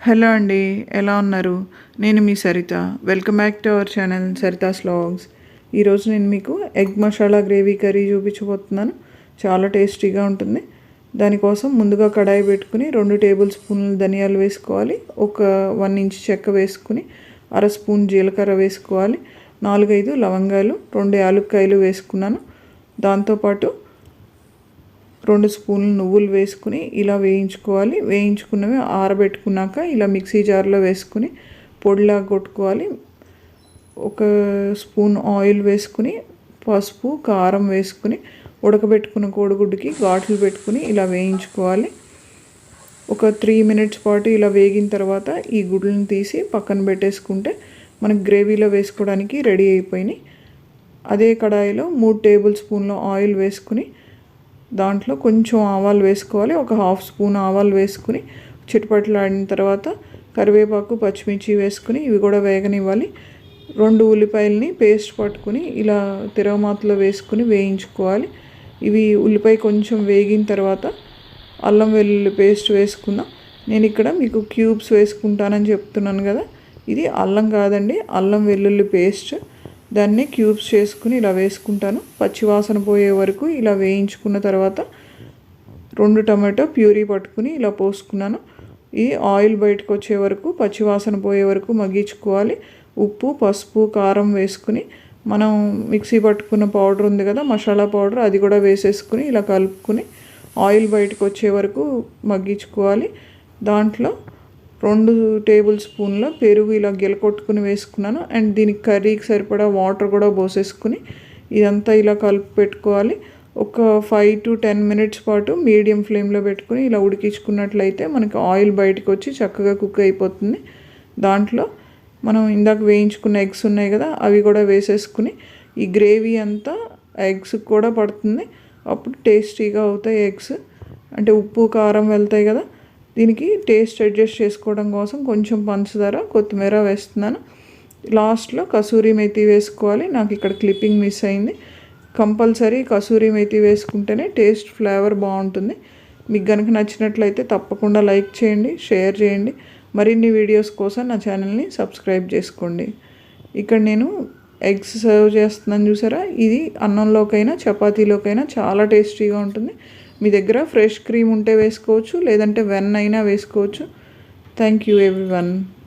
Hello అండి, ఎలా ఉన్నారు? నేను మీ Saritha. Welcome back to our channel Saritha's vlogs. ఈరోజు నేను మీకు ఎగ్ మసాలా గ్రేవీ కర్రీ చూపించబోతున్నాను. చాలా టేస్టీగా ఉంటుంది. దానికోసం ముందుగా కడాయి పెట్టుకుని 2 టేబుల్ స్పూన్లు ధనియాలు వేసుకోవాలి. ఒక 1 ఇంచ్ చెక్క వేసుకుని అర స్పూన్ జీలకర్ర వేసుకోవాలి. 4-5 లవంగాలు, 2 యాలక్కాయలు వేసుకున్నాను. దాంతోపాటు 2 స్పూన్లు నువ్వులు వేసుకుని ఇలా వేయించుకోవాలి. వేయించుకున్నవి ఆరబెట్టుకున్నాక ఇలా మిక్సీ జార్లో వేసుకుని పొడిలా కొట్టుకోవాలి. 1 స్పూన్ ఆయిల్ వేసుకుని పసుపు, కారం వేసుకుని ఉడకబెట్టుకున్న కోడిగుడ్డుకి ఘాట్లు పెట్టుకుని ఇలా వేయించుకోవాలి. ఒక 3 మినిట్స్ పాటు ఇలా వేగిన తర్వాత ఈ గుడ్లను తీసి పక్కన పెట్టేసుకుంటే మనకి గ్రేవీలో వేసుకోవడానికి రెడీ అయిపోయినాయి. అదే కడాయిలో 3 టేబుల్ స్పూన్ల ఆయిల్ వేసుకుని దాంట్లో కొంచెం ఆవాలు వేసుకోవాలి. ఒక 1/2 స్పూన్ ఆవాలు వేసుకుని చిటపటలాడిన తర్వాత కరివేపాకు, పచ్చిమిర్చి వేసుకుని ఇవి కూడా వేగనివ్వాలి. 2 ఉల్లిపాయలని పేస్ట్ పట్టుకుని ఇలా తిరగమాతలో వేసుకుని వేయించుకోవాలి. ఇవి ఉల్లిపాయ కొంచెం వేగిన తర్వాత అల్లం వెల్లుల్లి పేస్ట్ వేసుకుందాం. నేను ఇక్కడ మీకు క్యూబ్స్ వేసుకుంటానని చెప్తున్నాను కదా, ఇది అల్లం కాదండి, అల్లం వెల్లుల్లి పేస్ట్. దాన్ని క్యూబ్స్ చేసుకుని ఇలా వేసుకుంటాను. పచ్చివాసన పోయే వరకు ఇలా వేయించుకున్న తర్వాత 2 టమాటో ప్యూరీ పట్టుకుని ఇలా పోసుకున్నాను. ఈ ఆయిల్ బయటకు వచ్చే వరకు, పచ్చివాసన పోయే వరకు మగ్గించుకోవాలి. ఉప్పు, పసుపు, కారం వేసుకుని మనం మిక్సీ పట్టుకున్న పౌడర్ ఉంది కదా, మసాలా పౌడర్, అది కూడా వేసేసుకుని ఇలా కలుపుకుని ఆయిల్ బయటకు వచ్చే వరకు మగ్గించుకోవాలి. దాంట్లో 2 టేబుల్ స్పూన్ల పెరుగు ఇలా గిలకొట్టుకుని వేసుకున్నాను. అండ్ దీనికి కర్రీకి సరిపడా వాటర్ కూడా పోసేసుకుని ఇదంతా ఇలా కలిపి పెట్టుకోవాలి. ఒక 5 to 10 మినిట్స్ పాటు మీడియం ఫ్లేమ్లో పెట్టుకుని ఇలా ఉడికించుకున్నట్లయితే మనకి ఆయిల్ బయటకు వచ్చి చక్కగా కుక్ అయిపోతుంది. దాంట్లో మనం ఇందాక వేయించుకున్న ఎగ్స్ ఉన్నాయి కదా, అవి కూడా వేసేసుకుని ఈ గ్రేవీ అంతా ఎగ్స్కి కూడా పడుతుంది. అప్పుడు టేస్టీగా అవుతాయి ఎగ్స్. అంటే ఉప్పు, కారం వెళ్తాయి కదా. దీనికి టేస్ట్ అడ్జస్ట్ చేసుకోవడం కోసం కొంచెం పంచదార, కొత్తిమీర వేస్తున్నాను. లాస్ట్లో కసూరి మేతి వేసుకోవాలి. నాకు ఇక్కడ క్లిప్పింగ్ మిస్ అయింది. కంపల్సరీ కసూరి మేతి వేసుకుంటేనే టేస్ట్, ఫ్లేవర్ బాగుంటుంది. మీకు కనుక నచ్చినట్లయితే తప్పకుండా లైక్ చేయండి, షేర్ చేయండి. మరిన్ని వీడియోస్ కోసం నా ఛానల్ని సబ్స్క్రైబ్ చేసుకోండి. ఇక్కడ నేను ఎగ్స్ సర్వ్ చేస్తున్నాను చూసారా, ఇది అన్నంలోకైనా చపాతీలోకైనా చాలా టేస్టీగా ఉంటుంది. మీ దగ్గర ఫ్రెష్ క్రీమ్ ఉంటే వేసుకోవచ్చు, లేదంటే వెన్న అయినా వేసుకోవచ్చు. Thank you everyone.